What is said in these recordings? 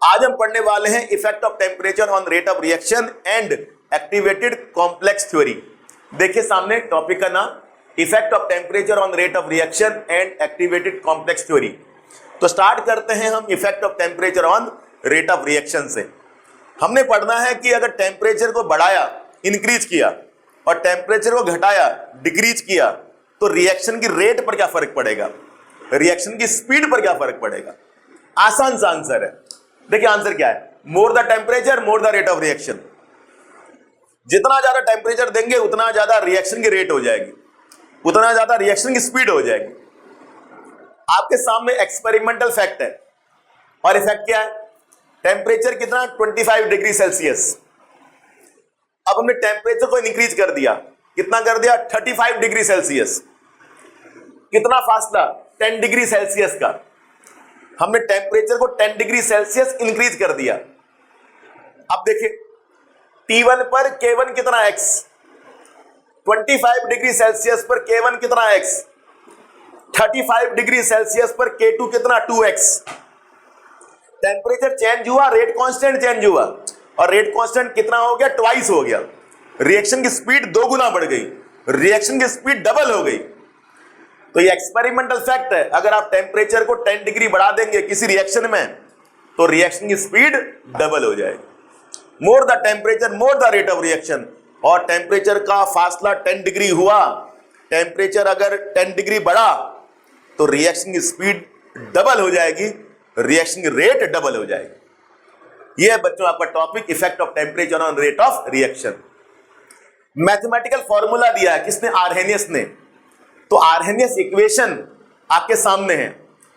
आज हम पढ़ने वाले हैं effect of temperature on rate of reaction and activated complex theory. देखिए सामने टॉपिक का नाम effect of temperature on rate of reaction and activated complex theory. तो स्टार्ट करते हैं हम effect of temperature on rate of reaction से। हमने पढ़ना है कि अगर टेम्परेचर को बढ़ाया इंक्रीज किया और टेम्परेचर को घटाया डिक्रीज किया तो रिएक्शन की रेट पर क्या फर्क पड़ेगा, रिएक्शन की स्पीड पर क्या फर्क पड़ेगा। आसान सा आंसर है। देखिए आंसर क्या है, more the temperature more the rate of reaction. जितना ज्यादा टेम्परेचर देंगे उतना ज्यादा रिएक्शन की रेट हो जाएगी, उतना ज्यादा रिएक्शन की स्पीड हो जाएगी। आपके सामने एक्सपेरिमेंटल फैक्ट है और इफेक्ट क्या है, टेम्परेचर कितना 25 डिग्री सेल्सियस। अब हमने टेम्परेचर को इंक्रीज कर दिया, कितना कर दिया 35 डिग्री सेल्सियस। कितना फासला 10 डिग्री सेल्सियस का। हमने टेम्परेचर को 10 डिग्री सेल्सियस इंक्रीज कर दिया। अब देखिए T1 पर K1 कितना x, 25 डिग्री सेल्सियस पर K1 कितना x, 35 डिग्री सेल्सियस पर K2 कितना 2x। टेम्परेचर चेंज हुआ, रेट कांस्टेंट चेंज हुआ और रेट कांस्टेंट कितना हो गया, ट्वाइस हो गया। रिएक्शन की स्पीड 2 गुना बढ़ गई, रिएक्शन की स्पीड डबल हो गई। तो ये एक्सपेरिमेंटल फैक्ट है। अगर आप टेम्परेचर को 10 डिग्री बढ़ा देंगे किसी रिएक्शन में तो रिएक्शन की स्पीड डबल हो जाएगी। More the temperature more the rate of reaction. और टेम्परेचर का फासला 10 डिग्री हुआ, टेम्परेचर अगर 10 डिग्री बढ़ा तो रिएक्शन की स्पीड डबल हो जाएगी, रिएक्शन की रेट डबल हो जाएगी। यह है बच्चों आपका topic effect of temperature on rate of reaction. Mathematical formula दिया है किसने, आर्हेनियस ने। तो आर्हेनियस इक्वेशन आपके सामने है,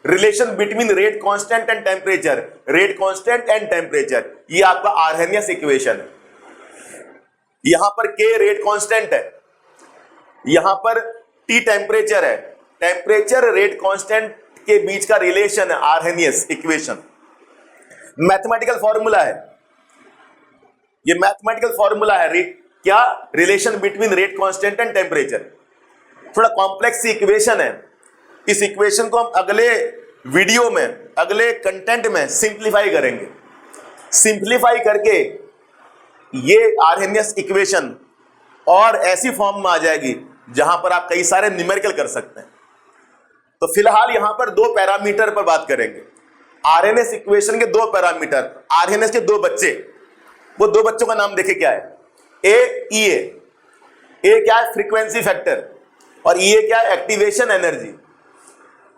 relation between rate constant and temperature, rate constant and temperature. ये आपका आर्हेनियस इक्वेशन है। यहां पर K रेट कांस्टेंट है, यहां पर T टेम्परेचर है। टेम्परेचर रेट कांस्टेंट के बीच का रिलेशन है आर्हेनियस इक्वेशन। मैथमेटिकल फॉर्मूला है, ये मैथमेटिकल फॉर्मूला है क्या, relation between rate constant and temperature. थोड़ा कॉम्प्लेक्स इक्वेशन है। इस इक्वेशन को हम अगले वीडियो में, अगले कंटेंट में सिंप्लीफाई करेंगे। सिंप्लीफाई करके ये आर्हेनियस इक्वेशन और ऐसी फॉर्म में आ जाएगी जहां पर आप कई सारे न्यूमेरिकल कर सकते हैं। तो फिलहाल यहां पर 2 पैरामीटर पर बात करेंगे। आरएनएस इक्वेशन के 2 पैरामीटर, आरएनएस के 2 बच्चे। वो 2 बच्चों का नाम देखे क्या है, ए ई ए क्या है, फ्रीक्वेंसी फैक्टर, और ये क्या है, एक्टिवेशन एनर्जी।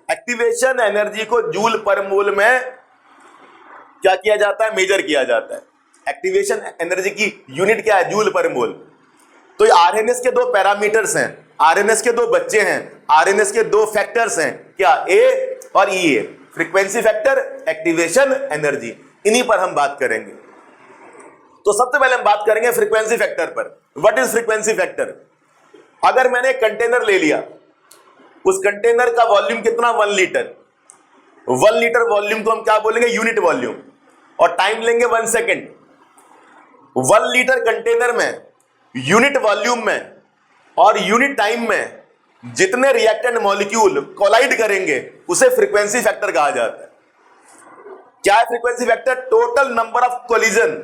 एक्टिवेशन एनर्जी को जूल पर मोल में क्या किया जाता है, मेजर किया जाता है। एक्टिवेशन एनर्जी की यूनिट क्या है, जूल पर मोल। तो ये आरएनएस के 2 पैरामीटर्स हैं, आरएनएस के 2 बच्चे हैं, आरएनएस के 2 फैक्टर्स हैं, क्या ए और ई ए, फ्रीक्वेंसी फैक्टर, एक्टिवेशन एनर्जी। इन्हीं पर हम बात करेंगे। तो सबसे पहले हम बात करेंगे फ्रीक्वेंसी फैक्टर पर। What is frequency factor. अगर मैंने एक कंटेनर ले लिया, उस कंटेनर का वॉल्यूम कितना 1 लीटर, 1 लीटर वॉल्यूम को हम क्या बोलेंगे, यूनिट वॉल्यूम, और टाइम लेंगे 1 सेकेंड। 1 लीटर कंटेनर में यूनिट वॉल्यूम में और यूनिट टाइम में जितने रिएक्टेंट मॉलिक्यूल कोलाइड करेंगे उसे फ्रीक्वेंसी फैक्टर कहा जाता है। क्या है frequency factor, total number of collision,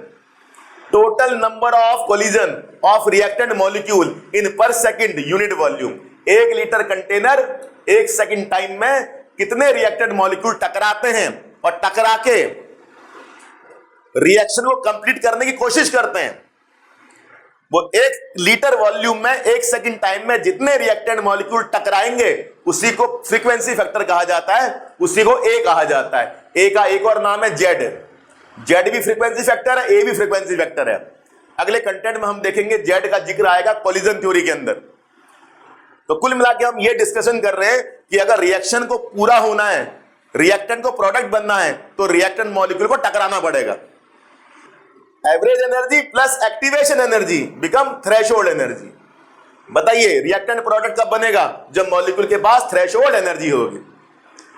total number of collision of reactant molecule in per second unit volume. 1 litre container 1 second time में कितने रिएक्टेंट मॉलिक्यूल टकराते हैं और टकरा के रिएक्शन को कंप्लीट करने की कोशिश करते हैं। वो 1 लीटर वॉल्यूम में 1 सेकंड टाइम में जितने रिएक्टेंट मॉलिक्यूल टकराएंगे उसी को फ्रीक्वेंसी फैक्टर कहा जाता है, उसी को ए कहा जाता है। ए का एक और नाम है जेड। जेड भी फ्रीक्वेंसी फैक्टर है, ए भी फ्रीक्वेंसी फैक्टर है। अगले कंटेंट में हम देखेंगे जेड का जिक्र आएगा कोलिजन थ्योरी के अंदर। तो कुल मिला के हम ये डिस्कशन कर रहे हैं कि अगर रिएक्शन को पूरा होना है, रिएक्टेंट को प्रोडक्ट बनना है तो रिएक्टेंट मॉलिक्यूल को टकराना पड़ेगा। Average energy plus activation energy become threshold energy. बताइए रिएक्टेंट प्रोडक्ट कब बनेगा, जब मॉलिक्यूल के पास थ्रेशोल्ड एनर्जी होगी।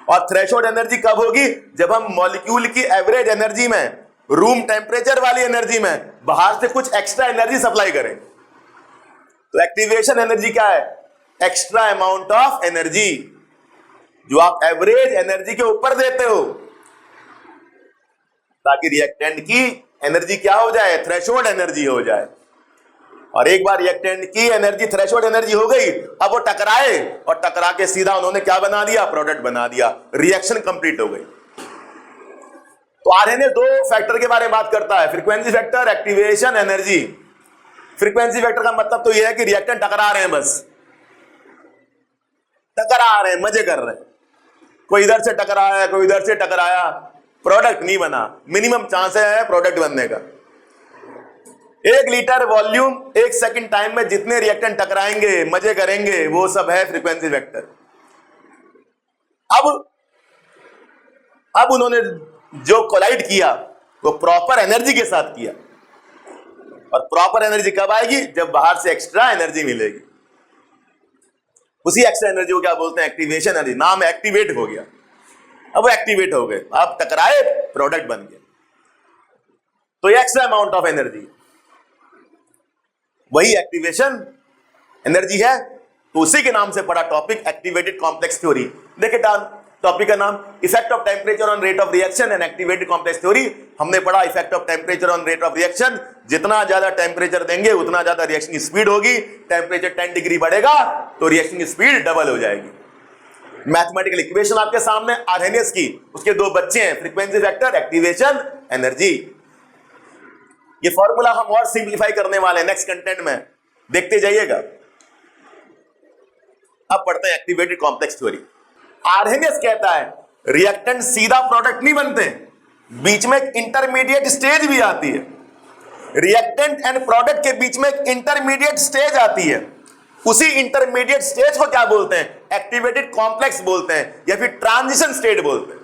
और थ्रेशोल्ड एनर्जी कब होगी, जब हम मॉलिक्यूल की एवरेज एनर्जी में, रूम टेम्परेचर वाली एनर्जी में बाहर से कुछ एक्स्ट्रा एनर्जी सप्लाई करें। तो एक्टिवेशन एनर्जी क्या है, एक्स्ट्रा अमाउंट ऑफ एनर्जी जो आप एवरेज एनर्जी के ऊपर देते हो। ताकि रिएक्टेंट की एनर्जी क्या हो जाए, थ्रेशोल्ड एनर्जी हो जाए। और एक बार रिएक्टेंट की एनर्जी थ्रेशोल्ड एनर्जी हो गई, अब वो टकराए और टकरा के सीधा उन्होंने क्या बना दिया, प्रोडक्ट बना दिया, रिएक्शन कंप्लीट हो गई। तो आरएनए दो फैक्टर के बारे में बात करता है, frequency factor, activation energy. Frequency factor का मतलब तो यह है कि रिएक्टेंट टकरा रहे हैं, बस टकरा रहे हैं, मजे कर रहे हैं, कोई इधर से टकराया, कोई इधर से टकराया, प्रोडक्ट नहीं बना। मिनिमम चांस है प्रोडक्ट बनने का। 1 लीटर वॉल्यूम 1 सेकंड टाइम में जितने रिएक्टेंट टकराएंगे, मजे करेंगे, वो सब है फ्रीक्वेंसी फैक्टर। अब उन्होंने जो कोलाइड किया वो प्रॉपर एनर्जी के साथ किया। और प्रॉपर एनर्जी कब आएगी, जब बाहर से एक्स्ट्रा एनर्जी मिलेगी। उसी एक्स्ट्रा एनर्जी को क्या बोलते हैं, एक्टिवेशन एनर्जी। नाम एक्टिवेट हो गया, अब वो एक्टिवेट हो गए, आप टकराए, प्रोडक्ट बन गया। तो ये एक्स्ट्रा अमाउंट ऑफ एनर्जी, वही एक्टिवेशन एनर्जी है। तो उसी के नाम से पढ़ा टॉपिक एक्टिवेटेड कॉम्प्लेक्स थ्योरी। देखिए टॉपिक का नाम effect of temperature on rate of reaction and activated complex theory. हमने पढ़ा effect of temperature on rate of reaction, जितना ज्यादा टेम्परेचर देंगे उतना ज्यादा रिएक्शन की स्पीड होगी। टेम्परेचर 10 डिग्री बढ़ेगा तो रिएक्शन की स्पीड डबल हो जाएगी। मैथमेटिकल इक्वेशन आपके सामने, आर्हेनियस की, उसके दो बच्चे हैं, फ्रीक्वेंसी फैक्टर, एक्टिवेशन एनर्जी। ये फॉर्मूला हम और सिंप्लीफाई करने वाले हैं नेक्स्ट कंटेंट में, देखते जाइएगा। अब पढ़ते हैं एक्टिवेटेड कॉम्प्लेक्स थ्योरी। आर्हेनियस कहता है रिएक्टेंट सीधा प्रोडक्ट नहीं बनते, बीच में एक इंटरमीडिएट स्टेज भी आती है। रिएक्टेंट एंड प्रोडक्ट के बीच में एक इंटरमीडिएट स्टेज आती है। उसी इंटरमीडिएट स्टेज को क्या बोलते हैं, एक्टिवेटेड कॉम्प्लेक्स बोलते हैं, या फिर ट्रांजिशन स्टेट बोलते हैं।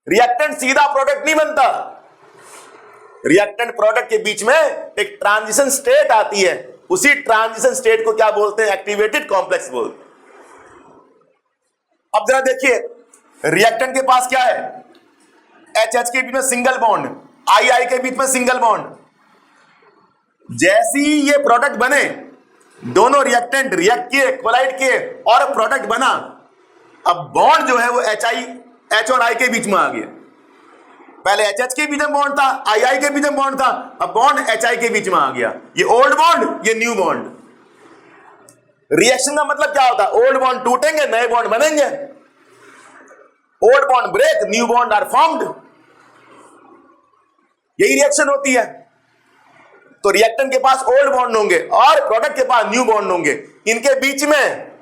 रिएक्टेंट सीधा प्रोडक्ट नहीं बनता, रिएक्टेंट प्रोडक्ट के बीच में एक ट्रांजिशन स्टेट आती है। उसी ट्रांजिशन स्टेट को क्या बोलते हैं, एक्टिवेटेड कॉम्प्लेक्स बोलते हैं। अब जरा देखिए, रिएक्टेंट के पास क्या है, एच के बीच में सिंगल बॉन्ड, आई के बीच में सिंगल बॉन्ड। जैसे ही ये प्रोडक्ट बने, दोनों रिएक्टेंट रिएक्ट किए, कोलाइड किए और प्रोडक्ट बना। अब बॉन्ड जो है वो एच और आई के बीच में आ गया। पहले एच के बीच में बॉन्ड था, आई के बीच में बॉन्ड था, अब बॉन्ड एच के बीच में आ गया। ये ओल्ड बॉन्ड, ये न्यू बॉन्ड। रिएक्शन का मतलब क्या होता है, ओल्ड बॉन्ड टूटेंगे, नए बॉन्ड बनेंगे। Old bond break, new bond are formed. यही रिएक्शन होती है। तो रिएक्टेंट के पास ओल्ड बॉन्ड होंगे और प्रोडक्ट के पास न्यू बॉन्ड होंगे। इनके बीच में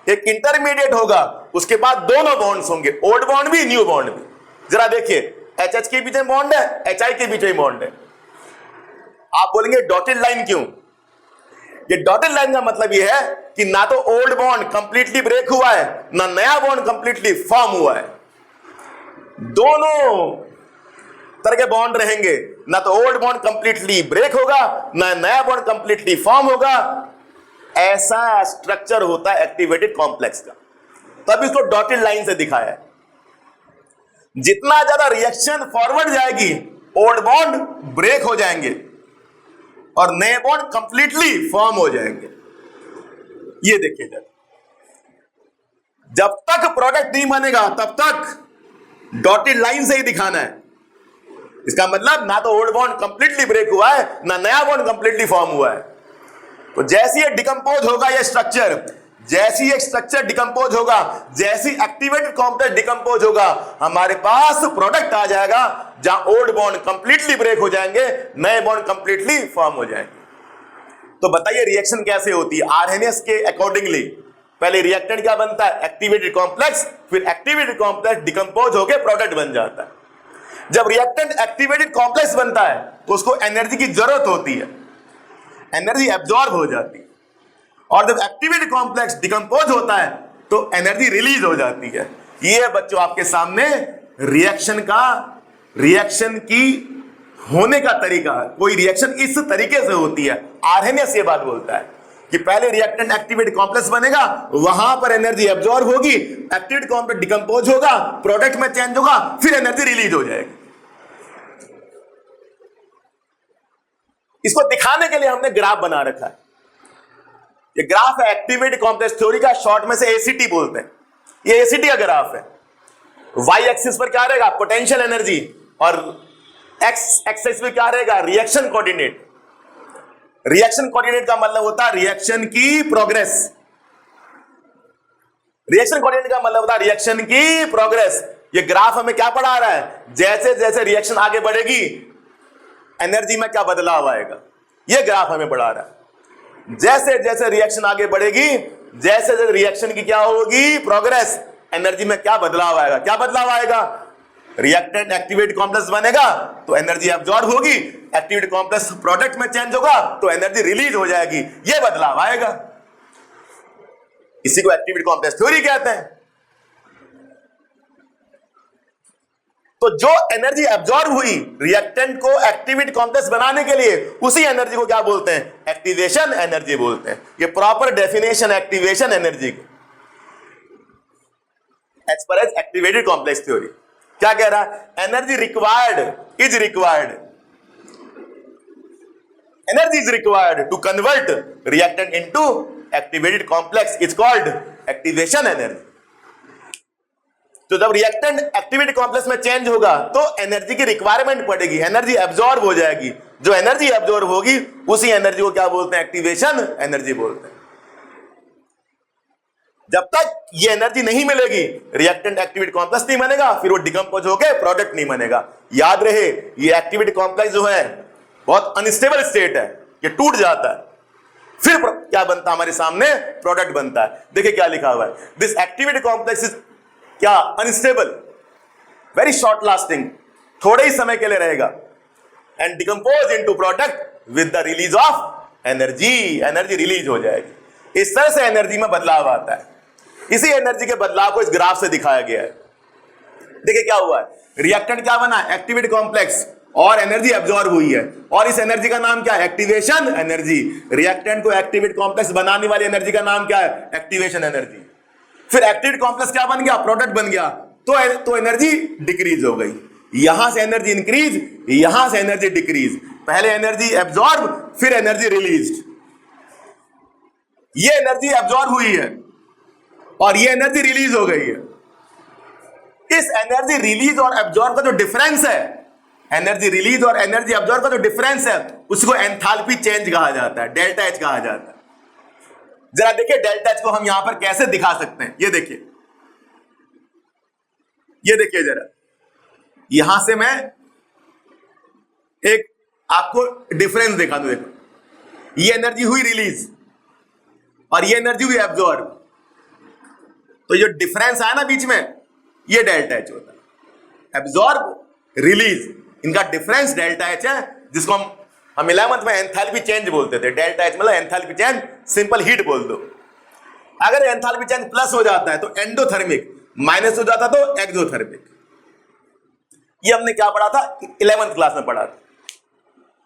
एक इंटरमीडिएट होगा, उसके बाद दोनों बॉन्ड्स होंगे, ओल्ड बॉन्ड भी, न्यू बॉन्ड भी। जरा देखिए, एच के बीच में बॉन्ड है, एच के बीच में बॉन्ड है। आप बोलेंगे डॉटेड लाइन क्यों? ये डॉटेड लाइन का मतलब ये है कि ना तो ओल्ड बॉन्ड कंप्लीटली ब्रेक हुआ है, ना नया बॉन्ड कंप्लीटली फॉर्म हुआ है। दोनों तरह के बॉन्ड रहेंगे, ना तो ओल्ड बॉन्ड कंप्लीटली ब्रेक होगा, ना नया बॉन्ड कंप्लीटली फॉर्म होगा। ऐसा स्ट्रक्चर होता है एक्टिवेटेड कॉम्प्लेक्स का, तब इसको डॉटेड लाइन से दिखाया है। जितना ज्यादा रिएक्शन फॉरवर्ड जाएगी, ओल्ड बॉन्ड ब्रेक हो जाएंगे और नए बॉन्ड कंप्लीटली फॉर्म हो जाएंगे। ये देखिए जरा, जब तक प्रोडक्ट नहीं बनेगा तब तक डॉटेड लाइन से ही दिखाना है। इसका मतलब ना तो ओल्ड बॉन्ड कंप्लीटली ब्रेक हुआ है, ना नया बॉन्ड कंप्लीटली फॉर्म हुआ है। तो जैसे ये डिकम्पोज होगा ये स्ट्रक्चर, जैसी एक स्ट्रक्चर डिकम्पोज होगा, जैसी एक्टिवेटेड कॉम्प्लेक्स डिकम्पोज होगा, हमारे पास प्रोडक्ट आ जाएगा जहां ओल्ड बॉन्ड कंप्लीटली ब्रेक हो जाएंगे, नए बॉन्ड कंप्लीटली फॉर्म हो जाएंगे। तो बताइए रिएक्शन कैसे होती है आर्हेनियस के अकॉर्डिंगली। पहले रिएक्टेंट क्या बनता है, एक्टिवेटेड कॉम्प्लेक्स, फिर एक्टिवेटेड कॉम्प्लेक्स डिकम्पोज होकर प्रोडक्ट बन जाता है। जब रिएक्टेंट एक्टिवेटेड कॉम्प्लेक्स बनता है तो उसको एनर्जी की जरूरत होती है, एनर्जी एब्जॉर्ब हो जाती है। और जब एक्टिवेटेड कॉम्प्लेक्स डिकम्पोज होता है तो एनर्जी रिलीज हो जाती है। ये बच्चों आपके सामने रिएक्शन की होने का तरीका, कोई रिएक्शन इस तरीके से होती है। आर्हेनियस ये बात बोलता है कि पहले रिएक्टेंट एक्टिवेटेड कॉम्प्लेक्स बनेगा, वहां पर एनर्जी एब्जॉर्ब होगी, एक्टिवेटेड कॉम्प्लेक्स डिकम्पोज होगा, प्रोडक्ट में चेंज होगा, फिर एनर्जी रिलीज हो जाएगी। इसको दिखाने के लिए हमने ग्राफ बना रखा है। ये ग्राफ है एक्टिवेटेड कॉम्प्लेक्स थ्योरी का, शॉर्ट में से एसीटी बोलते हैं। ये एसीटी का ग्राफ है। वाई एक्सिस पर क्या रहेगा? Potential energy. और एक्स एक्सिस पे क्या रहेगा? Reaction coordinate. रिएक्शन कोऑर्डिनेट का मतलब होता है रिएक्शन की प्रोग्रेस। रिएक्शन कोऑर्डिनेट का मतलब होता है रिएक्शन की प्रोग्रेस। ये ग्राफ हमें क्या पढ़ा रहा है? जैसे जैसे रिएक्शन आगे बढ़ेगी एनर्जी में क्या बदलाव आएगा, ये ग्राफ हमें पढ़ा रहा है। जैसे जैसे रिएक्शन आगे बढ़ेगी, जैसे जैसे रिएक्शन की क्या होगी? प्रोग्रेस, एनर्जी में क्या बदलाव आएगा? क्या बदलाव आएगा? रिएक्टेंट एक्टिवेट कॉम्प्लेक्स बनेगा तो एनर्जी अब्जॉर्ब होगी, एक्टिवेट कॉम्प्लेक्स प्रोडक्ट में चेंज होगा तो एनर्जी रिलीज हो जाएगी, ये बदलाव आएगा। इसी को एक्टिवेट कॉम्प्लेक्स थ्योरी कहते हैं। तो जो एनर्जी अब्जॉर्ब हुई रिएक्टेंट को एक्टिवेट कॉम्प्लेक्स बनाने के लिए, उसी एनर्जी को क्या बोलते हैं? एक्टिवेशन एनर्जी बोलते हैं। ये प्रॉपर डेफिनेशन एक्टिवेशन एनर्जी की as per as activated complex theory. क्या कह रहा है? Energy required is required, energy is required to convert reactant into activated complex is called activation energy. तो जब रिएक्टेंट एक्टिवेटेड कॉम्प्लेक्स में चेंज होगा तो एनर्जी की रिक्वायरमेंट पड़ेगी, एनर्जी अब्जॉर्ब हो जाएगी। जो एनर्जी अब्जॉर्ब होगी उसी एनर्जी को क्या बोलते हैं? एक्टिवेशन एनर्जी बोलते हैं। जब तक ये एनर्जी नहीं मिलेगी रिएक्टेंट एक्टिवेटेड कॉम्प्लेक्स नहीं बनेगा, फिर वो डिकम्पोज होकर प्रोडक्ट नहीं बनेगा। याद रहे ये एक्टिवेटेड कॉम्प्लेक्स जो है बहुत अनस्टेबल स्टेट है, ये टूट जाता है, फिर क्या बनता है? हमारे सामने प्रोडक्ट बनता है। देखिए क्या लिखा हुआ है, दिस एक्टिवेटेड कॉम्प्लेक्स इज क्या? अनस्टेबल, वेरी शॉर्ट लास्टिंग, थोड़े ही समय के लिए रहेगा, and decompose into product with the release of energy, energy release हो जाएगी। इस तरह से एनर्जी में बदलाव आता है। इसी एनर्जी के बदलाव को इस ग्राफ से दिखाया गया है। देखिए क्या हुआ है, रिएक्टेंट क्या बना? एक्टिवेटेड कॉम्प्लेक्स, और एनर्जी अब्जॉर्ब हुई है, और इस एनर्जी का नाम क्या है? Activation energy. रिएक्टेंट को एक्टिवेटेड कॉम्प्लेक्स बनाने वाली एनर्जी का नाम क्या है? Activation energy. फिर एक्टिवेटेड कॉम्प्लेक्स क्या बन गया? प्रोडक्ट बन गया, तो एनर्जी डिक्रीज हो गई। यहां से एनर्जी इंक्रीज, यहां से एनर्जी डिक्रीज। पहले एनर्जी अब्जॉर्ब, फिर एनर्जी रिलीज्ड। ये एनर्जी अब्जॉर्ब हुई है और ये एनर्जी रिलीज हो गई है। इस एनर्जी रिलीज और अब्जॉर्ब का जो डिफरेंस है, एनर्जी रिलीज और एनर्जी अब्जॉर्ब का जो डिफरेंस है, उसको एंथैल्पी चेंज कहा जाता है, डेल्टा एच कहा जाता है। जरा देखिए डेल्टा एच को हम यहां पर कैसे दिखा सकते हैं। ये देखिए, ये देखिए जरा, यहां से मैं एक आपको डिफरेंस दिखा दूं। देखो ये एनर्जी हुई रिलीज और ये एनर्जी हुई अब्जॉर्ब, तो जो डिफरेंस आया ना बीच में, ये डेल्टा एच होता है। एब्जॉर्ब रिलीज, इनका डिफरेंस डेल्टा एच है, जिसको हम 11th में एंथैल्पी चेंज बोलते थे। डेल्टा एच मतलब एंथैल्पी चेंज, सिंपल हीट बोल दो। अगर एंथैल्पी चेंज प्लस हो जाता है तो एंडोथर्मिक, माइनस हो जाता तो एक्सोथर्मिक। ये हमने क्या पढ़ा था? 11th क्लास में पढ़ा था।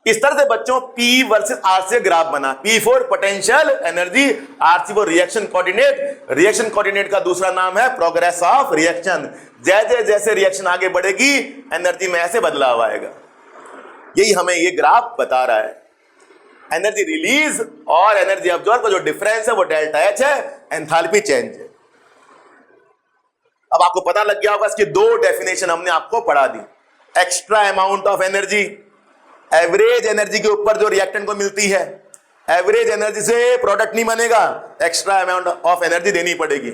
इस तरह से बच्चों पी वर्सेस आरसी ग्राफ बना। P for potential energy, RC for reaction coordinate. Reaction coordinate का दूसरा नाम है प्रोग्रेस ऑफ रिएक्शन। जैसे जैसे रिएक्शन आगे बढ़ेगी एनर्जी में ऐसे बदलाव आएगा। यही हमें ये ग्राफ बता रहा है। एनर्जी रिलीज और एनर्जी अब्जॉर्ब का जो डिफरेंस है वो डेल्टा एच है, एंथैल्पी चेंज है। अब आपको पता लग गया होगा, इसकी दो डेफिनेशन हमने आपको पढ़ा दी। Extra amount of energy, average energy के ऊपर जो रिएक्टेंट को मिलती है, एवरेज एनर्जी से प्रोडक्ट नहीं बनेगा, एक्स्ट्रा अमाउंट ऑफ एनर्जी देनी पड़ेगी।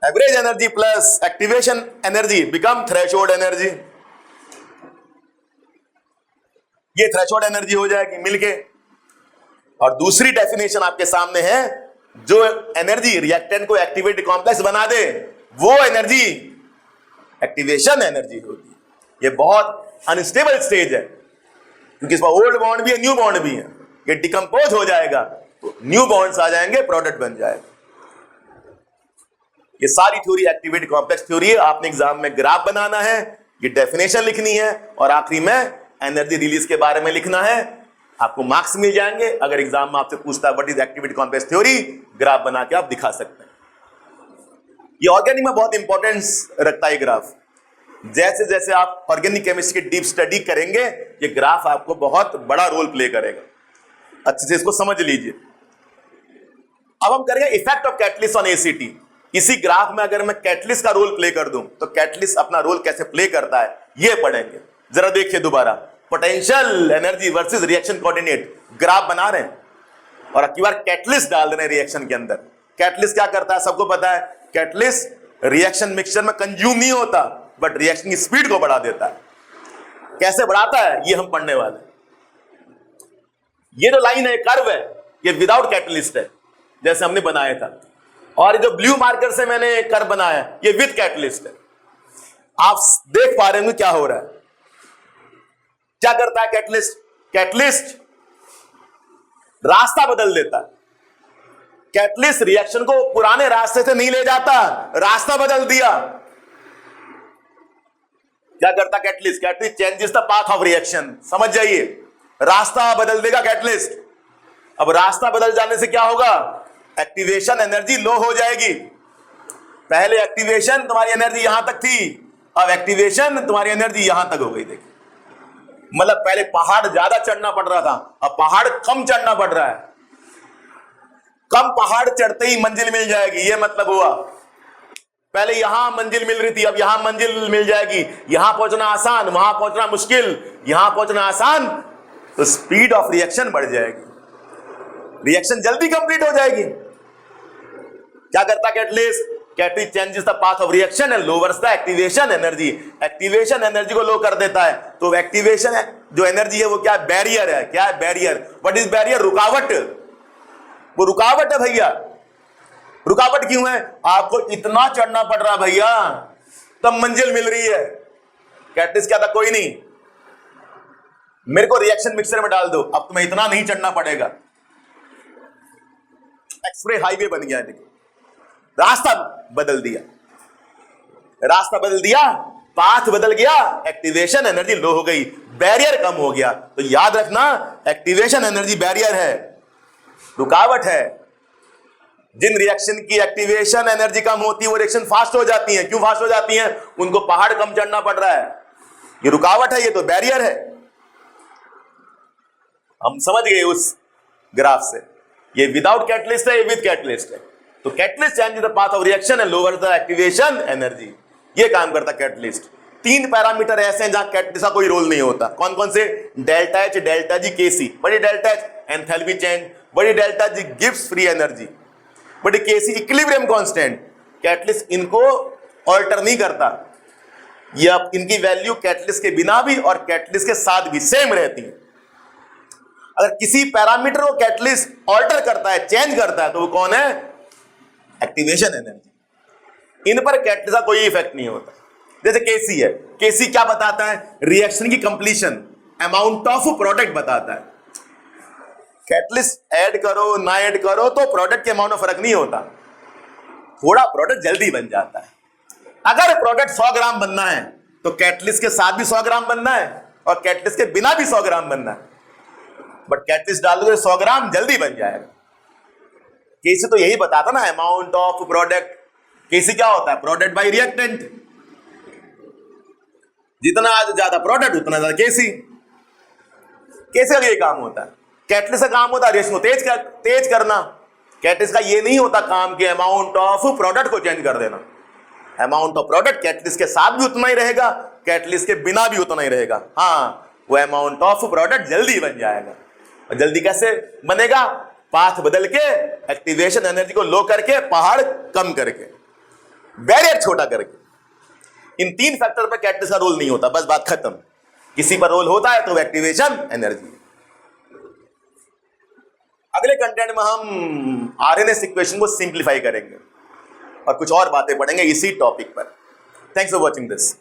Average energy plus activation energy become threshold energy. ये थ्रेशोल्ड एनर्जी हो जाएगी मिलके। और दूसरी डेफिनेशन आपके सामने है, जो एनर्जी रिएक्टेंट को एक्टिवेटेड कॉम्प्लेक्स बना दे वो एनर्जी एक्टिवेशन एनर्जी होती है। ये बहुत अनस्टेबल स्टेज है, क्योंकि इसमें ओल्ड बॉन्ड भी है, न्यू बॉन्ड भी है। ये डिकम्पोज हो जाएगा तो न्यू बॉन्ड्स आ जाएंगे, प्रोडक्ट बन जाएगा। ये सारी थ्योरी एक्टिवेटेड कॉम्प्लेक्स थ्योरी है। आपने एग्जाम में ग्राफ बनाना है, ये डेफिनेशन लिखनी है, और आखिरी में एनर्जी रिलीज के बारे में लिखना है। आपको मार्क्स मिल जाएंगे। अगर एग्जाम में आपसे पूछता है what is activated complex theory, graph बना के आप दिखा सकते हैं। ये ऑर्गेनिक में बहुत इंपॉर्टेंस रखता है ग्राफ। जैसे जैसे आप ऑर्गेनिक केमिस्ट्री की डीप स्टडी करेंगे, ये ग्राफ आपको बहुत बड़ा रोल प्ले करेगा। अच्छे से इसको समझ लीजिए। अब हम करेंगे effect of catalyst on ACT. इसी ग्राफ में अगर मैं कैटलिस्ट का रोल प्ले कर दूं तो कैटलिस्ट अपना रोल कैसे प्ले करता है ये पढ़ेंगे। जरा देखिए दोबारा, potential energy versus reaction coordinate graph बना रहे हैं और अब की बार कैटलिस्ट डाल रहे हैं रिएक्शन के अंदर। कैटलिस्ट क्या करता है सबको पता है, कैटलिस्ट रिएक्शन मिक्सचर में कंज्यूम नहीं होता बट रिएक्शन की स्पीड को बढ़ा देता है। कैसे बढ़ाता है ये हम पढ़ने वाले हैं। ये जो लाइन है कर्व है ये विदाउट कैटलिस्ट है जैसे हमने बनाया था, और ये जो ब्लू मार्कर से मैंने कर्व बनाया ये विद कैटलिस्ट है। आप देख पा रहे होंगे क्या हो रहा है। क्या करता है कैटलिस्ट, कैटलिस्ट रास्ता बदल देता है। कैटलिस्ट रिएक्शन को पुराने रास्ते से नहीं ले जाता, रास्ता बदल दिया। क्या करता catalyst, catalyst changes the path of reaction. समझ जाइए, रास्ता बदल देगा कैटलिस्ट। अब रास्ता बदल जाने से क्या होगा, एक्टिवेशन एनर्जी लो हो जाएगी। पहले एक्टिवेशन तुम्हारी एनर्जी यहां तक थी, अब एक्टिवेशन तुम्हारी एनर्जी यहां तक हो गई। देखिए मतलब पहले पहाड़ ज्यादा चढ़ना पड़ रहा था, अब पहाड़ कम चढ़ना पड़ रहा है। कम पहाड़ चढ़ते ही मंजिल मिल जाएगी, ये मतलब हुआ। पहले यहां मंजिल मिल रही थी, अब यहां मंजिल मिल जाएगी। यहां पहुंचना आसान, वहां पहुंचना मुश्किल, यहां पहुंचना आसान, तो स्पीड ऑफ रिएक्शन बढ़ जाएगी, रिएक्शन जल्दी कंप्लीट हो जाएगी। क्या करता catalyst, catalyst changes the path of reaction and lowers the activation energy. Activation energy को लो कर देता है। तो एक्टिवेशन जो एनर्जी है वो क्या है, बैरियर है। क्या है बैरियर, व्हाट इज बैरियर, रुकावट। वो रुकावट है भैया। रुकावट क्यों है, आपको इतना चढ़ना पड़ रहा भैया तब मंजिल मिल रही है। कैटलिस्ट क्या था, कोई नहीं, मेरे को रिएक्शन मिक्सर में डाल दो, अब तुम्हें इतना नहीं चढ़ना पड़ेगा। एक्सप्रेस हाईवे बन गया, देखिए रास्ता बदल दिया, रास्ता बदल दिया, पाथ बदल गया, एक्टिवेशन एनर्जी लो हो गई, बैरियर कम हो गया। तो याद रखना एक्टिवेशन एनर्जी बैरियर है, रुकावट है। जिन रिएक्शन की एक्टिवेशन एनर्जी कम होती है वो रिएक्शन फास्ट हो जाती है। क्यों फास्ट हो जाती है, उनको पहाड़ कम चढ़ना पड़ रहा है। ये रुकावट है, ये तो बैरियर है। हम समझ गए उस ग्राफ से। ये विदाउट कैटलिस्ट है, ये विद कैटलिस्ट है। तो catalyst change the path of reaction and lower the activation energy, ये काम करता कैटलिस्ट। 3 पैरामीटर ऐसे हैं जहां कैटलिस्ट का कोई रोल नहीं होता। कौन कौन से, डेल्टा एच, डेल्टा जी, केसी। बड़ी डेल्टा एच एंथैल्पी चेंज, बड़ी delta G gives free energy, बड़ी केसी इक्विलिब्रियम कांस्टेंट। कैटलिस्ट इनको ऑल्टर नहीं करता, ये इनकी वैल्यू कैटलिस्ट के बिना भी और कैटलिस्ट के साथ भी सेम रहती है। अगर किसी पैरामीटर को कैटलिस्ट ऑल्टर करता है, चेंज करता है, तो वो कौन है, एक्टिवेशन एनर्जी। इन पर कैटलिस्ट का कोई इफेक्ट नहीं होता। जैसे केसी है, केसी क्या बताता है, रिएक्शन की कंप्लीशन, अमाउंट ऑफ प्रोडक्ट बताता है। कैटलिस्ट ऐड करो ना ऐड करो तो प्रोडक्ट के अमाउंट में फर्क नहीं होता, थोड़ा प्रोडक्ट जल्दी बन जाता है। अगर प्रोडक्ट 100 ग्राम बनना है तो कैटलिस्ट के साथ भी 100 ग्राम बनना है और कैटलिस्ट के बिना भी 100 ग्राम बनना है, बट कैटलिस्ट डाल दो 100 ग्राम जल्दी बन जाएगा। केसी तो यही बताता ना, अमाउंट ऑफ प्रोडक्ट। केसी क्या होता है, प्रोडक्ट बाय रिएक्टेंट। जितना ज्यादा प्रोडक्ट उतना ज्यादा केसी। केसी का ये काम होता है। कैटलिस्ट का काम होता है रिएक्शन को तेज करना। कैटलिस्ट का ये नहीं होता काम कि अमाउंट ऑफ प्रोडक्ट को चेंज कर देना। अमाउंट ऑफ प्रोडक्ट कैटलिस्ट के साथ भी उतना ही रहेगा, कैटलिस्ट के बिना भी उतना ही रहेगा। हाँ, वो अमाउंट ऑफ प्रोडक्ट जल्दी बन जाएगा। और जल्दी कैसे बनेगा, पाथ बदल के, एक्टिवेशन एनर्जी को लो करके, पहाड़ कम करके, बैरियर छोटा करके। इन 3 फैक्टर पर कैटलिस्ट का रोल नहीं होता, बस बात खत्म। किसी पर रोल होता है तो एक्टिवेशन एनर्जी। अगले कंटेंट में हम आरएनएस इक्वेशन को सिंप्लीफाई करेंगे और कुछ और बातें पढ़ेंगे इसी टॉपिक पर। Thanks for watching this.